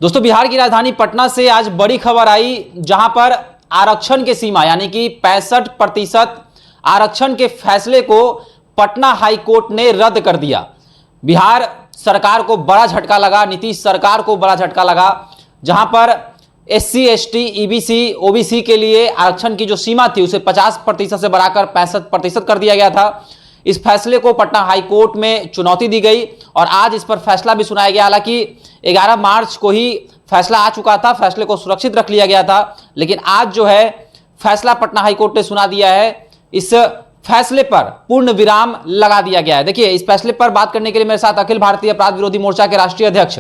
दोस्तों, बिहार की राजधानी पटना से आज बड़ी खबर आई, जहां पर आरक्षण की सीमा यानी कि 65% आरक्षण के फैसले को पटना हाईकोर्ट ने रद्द कर दिया। बिहार सरकार को बड़ा झटका लगा, नीतीश सरकार को बड़ा झटका लगा, जहां पर SC, ST, EBC, OBC के लिए आरक्षण की जो सीमा थी उसे 50% से बढ़ाकर 65% कर दिया गया था। इस फैसले को पटना हाईकोर्ट में चुनौती दी गई और आज इस पर फैसला भी सुनाया गया। हालांकि 11 मार्च को ही फैसला आ चुका था, फैसले को सुरक्षित रख लिया गया था, लेकिन आज जो है फैसला पटना हाईकोर्ट ने सुना दिया है। इस फैसले पर पूर्ण विराम लगा दिया गया है। देखिए, इस फैसले पर बात करने के लिए मेरे साथ अखिल भारतीय अपराध विरोधी मोर्चा के राष्ट्रीय अध्यक्ष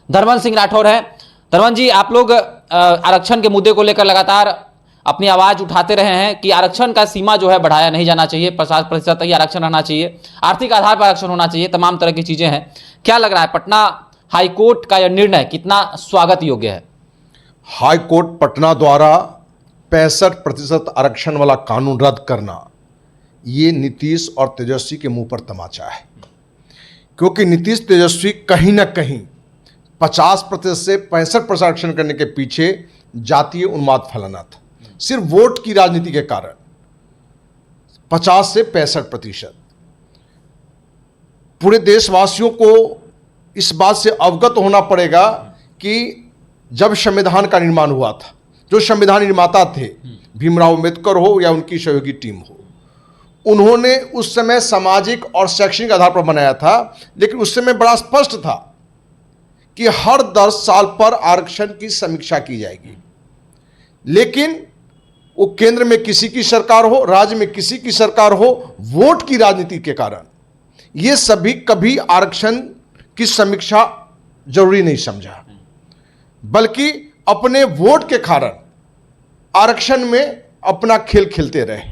धर्मन सिंह राठौर हैं। धर्मन जी, आप लोग आरक्षण के मुद्दे को लेकर लगातार अपनी आवाज उठाते रहे हैं कि आरक्षण का सीमा जो है बढ़ाया नहीं जाना चाहिए, 50% तक ही आरक्षण रहना चाहिए, आर्थिक आधार पर आरक्षण होना चाहिए, तमाम तरह की चीजें हैं। क्या लग रहा है, पटना हाईकोर्ट का यह निर्णय कितना स्वागत योग्य है? हाईकोर्ट पटना द्वारा 65% आरक्षण वाला कानून रद्द करना, ये नीतीश और तेजस्वी के मुंह पर तमाचा है। क्योंकि नीतीश तेजस्वी कहीं ना कहीं 50% से 65% आरक्षण करने के पीछे जातीय उन्माद फैलाना था। सिर्फ वोट की राजनीति के कारण 50 से 65%। पूरे देशवासियों को इस बात से अवगत होना पड़ेगा कि जब संविधान का निर्माण हुआ था, जो संविधान निर्माता थे, भीमराव अम्बेडकर हो या उनकी सहयोगी टीम हो, उन्होंने उस समय सामाजिक और शैक्षणिक आधार पर बनाया था। लेकिन उस समय बड़ा स्पष्ट था कि हर 10 साल पर आरक्षण की समीक्षा की जाएगी। लेकिन वो केंद्र में किसी की सरकार हो, राज्य में किसी की सरकार हो, वोट की राजनीति के कारण ये सभी कभी आरक्षण की समीक्षा जरूरी नहीं समझा, बल्कि अपने वोट के कारण आरक्षण में अपना खेल खेलते रहे।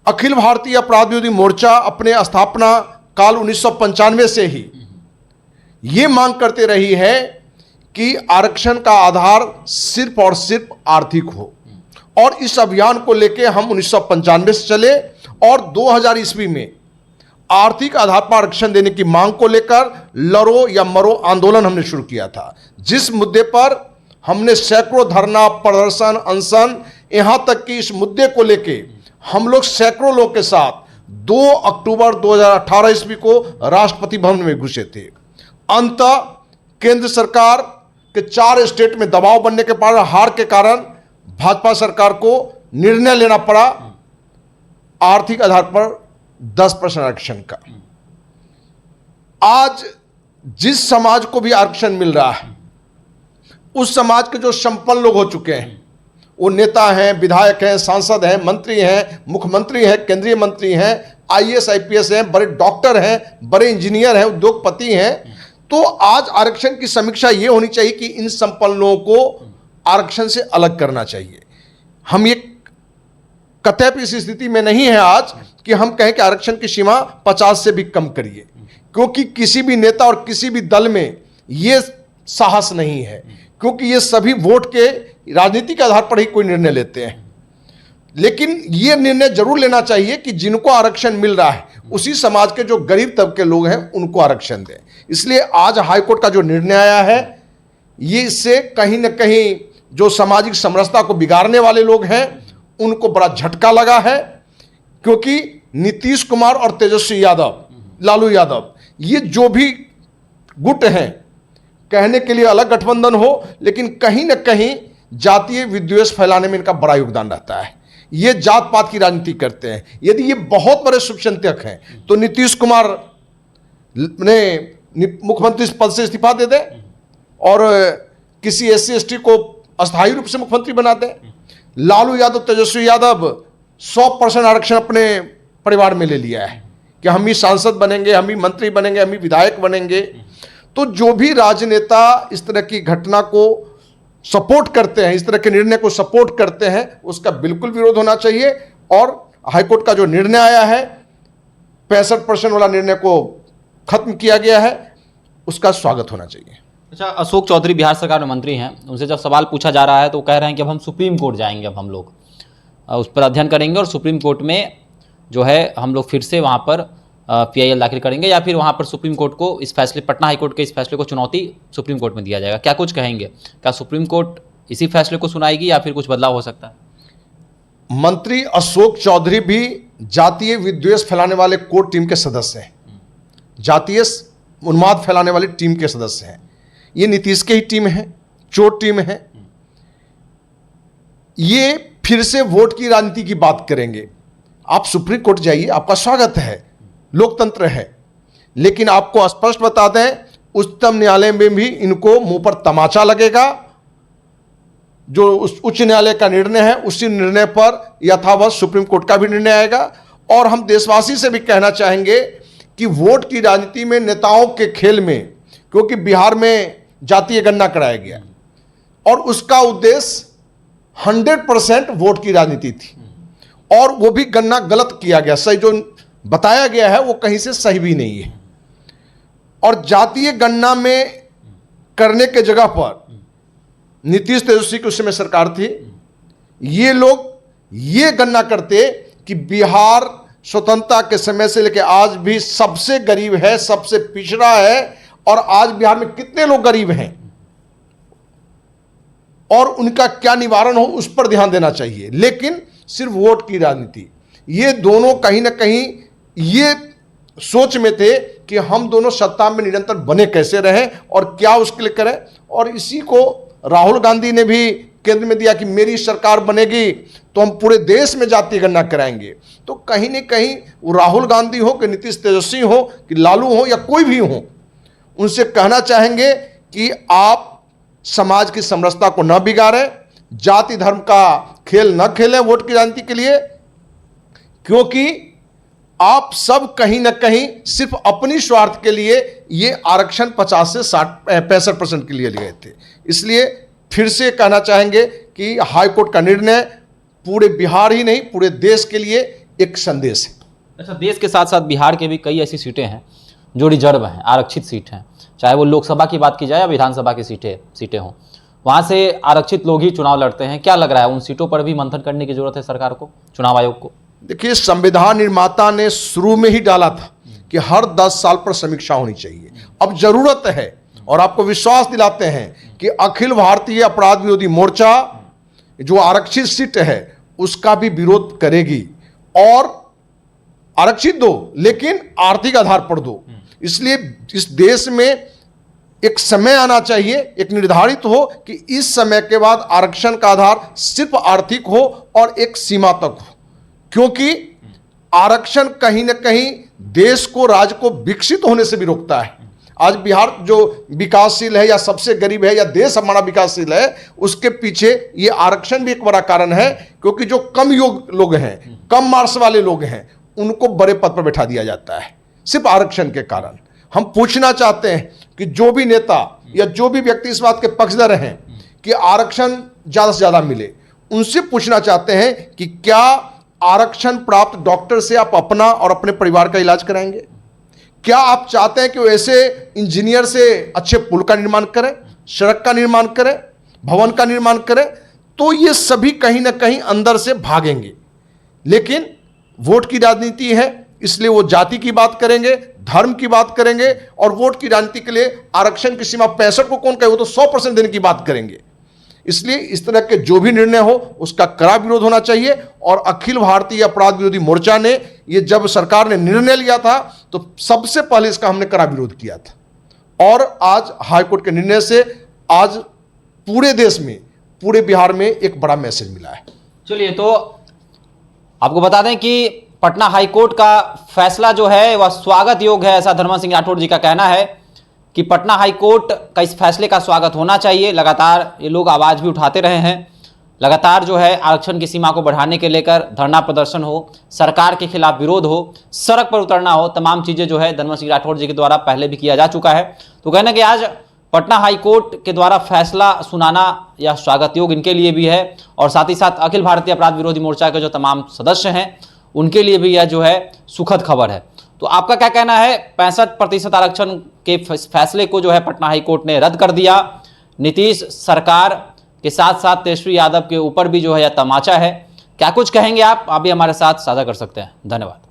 अखिल भारतीय अपराध विरोधी मोर्चा अपने स्थापना काल 1995 से ही ये मांग करते रही है कि आरक्षण का आधार सिर्फ और सिर्फ आर्थिक हो, और इस अभियान को लेके हम 1995 से चले और 2000 ईस्वी में आर्थिक आधार पर आरक्षण देने की मांग को लेकर लड़ो या मरो आंदोलन हमने शुरू किया था, जिस मुद्दे पर हमने सैकड़ों धरना, प्रदर्शन, अनशन, यहां तक कि इस मुद्दे को लेके हम लोग सैकड़ों लोगों के साथ 2 अक्टूबर 2018 ईस्वी को राष्ट्रपति भवन में घुसे थे। अंततः केंद्र सरकार के 4 स्टेट में दबाव बनने के कारण, हार के कारण भाजपा सरकार को निर्णय लेना पड़ा आर्थिक आधार पर 10% आरक्षण का। आज जिस समाज को भी आरक्षण मिल रहा है, उस समाज के जो संपन्न लोग हो चुके हैं, वो नेता हैं, विधायक हैं, सांसद हैं, मंत्री हैं, मुख्यमंत्री हैं, केंद्रीय मंत्री हैं, IAS IPS हैं, बड़े डॉक्टर हैं, बड़े इंजीनियर हैं, उद्योगपति हैं, तो आज आरक्षण की समीक्षा ये होनी चाहिए कि इन संपन्न लोगों को आरक्षण से अलग करना चाहिए। हम ये कतई इस स्थिति में नहीं है आज कि हम कहें कि आरक्षण की सीमा 50 से भी कम करिए, क्योंकि किसी भी नेता और किसी भी दल में ये साहस नहीं है, क्योंकि ये सभी वोट के राजनीति के आधार पर ही कोई निर्णय लेते हैं। लेकिन ये निर्णय जरूर लेना चाहिए कि जिनको आरक्षण मिल रहा है, उसी समाज के जो गरीब तबके लोग हैं, उनको आरक्षण दें। इसलिए आज हाईकोर्ट का जो निर्णय आया है, ये इससे कहीं ना कहीं जो सामाजिक समरसता को बिगाड़ने वाले लोग हैं, उनको बड़ा झटका लगा है। क्योंकि नीतीश कुमार और तेजस्वी यादव, लालू यादव, ये जो भी गुट हैं, कहने के लिए अलग गठबंधन हो, लेकिन कहीं ना कहीं जातीय विद्वेष फैलाने में इनका बड़ा योगदान रहता है। ये जात पात की राजनीति करते हैं। यदि ये बहुत बड़े शुभचिंतक हैं तो नीतीश कुमार ने मुख्यमंत्री पद से इस्तीफा दे दे और किसी SC ST को अस्थायी रूप से मुख्यमंत्री बना दे। लालू यादव, तेजस्वी यादव 100% आरक्षण अपने परिवार में ले लिया है कि हम ही सांसद बनेंगे, हम ही मंत्री बनेंगे, हम ही विधायक बनेंगे। तो जो भी राजनेता इस तरह की घटना को सपोर्ट करते हैं, इस तरह के निर्णय को सपोर्ट करते हैं, उसका बिल्कुल विरोध होना चाहिए। और हाईकोर्ट का जो निर्णय आया है, 65% वाला निर्णय को खत्म किया गया है, उसका स्वागत होना चाहिए। अच्छा, अशोक चौधरी बिहार सरकार में मंत्री हैं, उनसे जब सवाल पूछा जा रहा है तो कह रहे हैं कि अब हम सुप्रीम कोर्ट जाएंगे, अब हम लोग उस पर अध्ययन करेंगे और सुप्रीम कोर्ट में जो है हम लोग फिर से वहाँ पर पीआईएल दाखिल करेंगे या फिर वहाँ पर सुप्रीम कोर्ट को इस फैसले, पटना हाईकोर्ट के इस फैसले को चुनौती सुप्रीम कोर्ट में दिया जाएगा? क्या कुछ कहेंगे? क्या सुप्रीम कोर्ट इसी फैसले को सुनाएगी या फिर कुछ बदलाव हो सकता है? मंत्री अशोक चौधरी भी जातीय विद्वेष फैलाने वाले कोर टीम के सदस्य हैं, जातीय उन्माद फैलाने वाली टीम के सदस्य हैं। ये नीतीश की ही टीम है, चोर टीम है। ये फिर से वोट की राजनीति की बात करेंगे। आप सुप्रीम कोर्ट जाइए, आपका स्वागत है, लोकतंत्र है, लेकिन आपको स्पष्ट बता दें, उच्चतम न्यायालय में भी इनको मुंह पर तमाचा लगेगा। जो उच्च न्यायालय का निर्णय है उसी निर्णय पर यथावत सुप्रीम कोर्ट का भी निर्णय आएगा। और हम देशवासी से भी कहना चाहेंगे कि वोट की राजनीति में, नेताओं के खेल में, क्योंकि बिहार में जातीय गणना कराया गया और उसका उद्देश्य 100% वोट की राजनीति थी और वो भी गणना गलत किया गया। सही जो बताया गया है वो कहीं से सही भी नहीं है। और जातीय गणना में करने के जगह पर नीतीश तेजस्वी की उस समय सरकार थी, ये लोग ये गणना करते कि बिहार स्वतंत्रता के समय से लेकर आज भी सबसे गरीब है, सबसे पिछड़ा है और आज बिहार में कितने लोग गरीब हैं और उनका क्या निवारण हो उस पर ध्यान देना चाहिए। लेकिन सिर्फ वोट की राजनीति, ये दोनों कहीं ना कहीं ये सोच में थे कि हम दोनों सत्ता में निरंतर बने कैसे रहें और क्या उसके लिए करें। और इसी को राहुल गांधी ने भी केंद्र में दिया कि मेरी सरकार बनेगी तो हम पूरे देश में जातीय गणना कराएंगे। तो कहीं न कहीं वो राहुल गांधी हो कि नीतीश तेजस्वी हो कि लालू हो या कोई भी हो, उनसे कहना चाहेंगे कि आप समाज की समरसता को न बिगाड़ें, जाति धर्म का खेल न खेलें वोट की राजनीति के लिए, क्योंकि आप सब कहीं ना कहीं सिर्फ अपनी स्वार्थ के लिए ये आरक्षण 50 से 65% के लिए लिए थे। इसलिए फिर से कहना चाहेंगे कि हाईकोर्ट का निर्णय पूरे बिहार ही नहीं पूरे देश के लिए एक संदेश है। अच्छा, देश के साथ साथ बिहार के भी कई ऐसी सीटें हैं जो रिजर्व हैं, आरक्षित सीट हैं, चाहे वो लोकसभा की बात की जाए या विधानसभा की सीटें हों, वहाँ से आरक्षित लोग ही चुनाव लड़ते हैं। क्या लग रहा है, उन सीटों पर भी मंथन करने की जरूरत है सरकार को, चुनाव आयोग को? देखिए, संविधान निर्माता ने शुरू में ही डाला था कि हर 10 साल पर समीक्षा होनी चाहिए। अब जरूरत है और आपको विश्वास दिलाते हैं कि अखिल भारतीय अपराध विरोधी मोर्चा जो आरक्षित सीट है उसका भी विरोध करेगी और आरक्षित दो, लेकिन आर्थिक आधार पर दो। इसलिए इस देश में एक समय आना चाहिए, एक निर्धारित हो कि इस समय के बाद आरक्षण का आधार सिर्फ आर्थिक हो और एक सीमा तक हो, क्योंकि आरक्षण कहीं ना कहीं देश को, राज्य को विकसित होने से भी रोकता है। आज बिहार जो विकासशील है या सबसे गरीब है या देश हमारा विकासशील है, उसके पीछे ये आरक्षण भी एक बड़ा कारण है, क्योंकि जो कम योग्य लोग हैं, कम मार्क्स वाले लोग हैं, उनको बड़े पद पर बैठा दिया जाता है सिर्फ आरक्षण के कारण। हम पूछना चाहते हैं कि जो भी नेता या जो भी व्यक्ति इस बात के पक्षधर हैं कि आरक्षण ज़्यादा से ज़्यादा मिले, उनसे पूछना चाहते हैं कि क्या आरक्षण प्राप्त डॉक्टर से आप अपना और अपने परिवार का इलाज कराएंगे? क्या आप चाहते हैं कि वो ऐसे इंजीनियर से अच्छे पुल का निर्माण करें, सड़क का निर्माण करें, भवन का निर्माण करें? तो ये सभी कहीं ना कहीं अंदर से भागेंगे। लेकिन वोट की राजनीति है, इसलिए वो जाति की बात करेंगे, धर्म की बात करेंगे और वोट की राजनीति के लिए आरक्षण की सीमा 65 को कौन कहे, वो तो 100% देने की बात करेंगे। इसलिए इस तरह के जो भी निर्णय हो उसका कड़ा विरोध होना चाहिए। और अखिल भारतीय अपराध विरोधी मोर्चा ने ये जब सरकार ने निर्णय लिया था तो सबसे पहले इसका हमने कड़ा विरोध किया था। और आज हाईकोर्ट के निर्णय से आज पूरे देश में, पूरे बिहार में एक बड़ा मैसेज मिला है। चलिए, तो आपको बता दें कि पटना हाईकोर्ट का फैसला जो है वह स्वागत योग्य है, ऐसा धर्म सिंह राठौड़ जी का कहना है कि पटना हाईकोर्ट का इस फैसले का स्वागत होना चाहिए। लगातार ये लोग आवाज़ भी उठाते रहे हैं, लगातार जो है आरक्षण की सीमा को बढ़ाने के लेकर धरना प्रदर्शन हो, सरकार के खिलाफ विरोध हो, सड़क पर उतरना हो, तमाम चीज़ें जो है धर्म सिंह राठौड़ जी के द्वारा पहले भी किया जा चुका है। तो कहना कि आज पटना हाईकोर्ट के द्वारा फैसला सुनाना यह स्वागत योग्य इनके लिए भी है और साथ ही साथ अखिल भारतीय अपराध विरोधी मोर्चा के जो तमाम सदस्य हैं उनके लिए भी यह जो है सुखद खबर है। तो आपका क्या कहना है? 65% आरक्षण के फैसले को जो है पटना हाईकोर्ट ने रद्द कर दिया। नीतीश सरकार के साथ साथ तेजस्वी यादव के ऊपर भी जो है यह तमाचा है। क्या कुछ कहेंगे आप भी हमारे साथ साझा कर सकते हैं। धन्यवाद।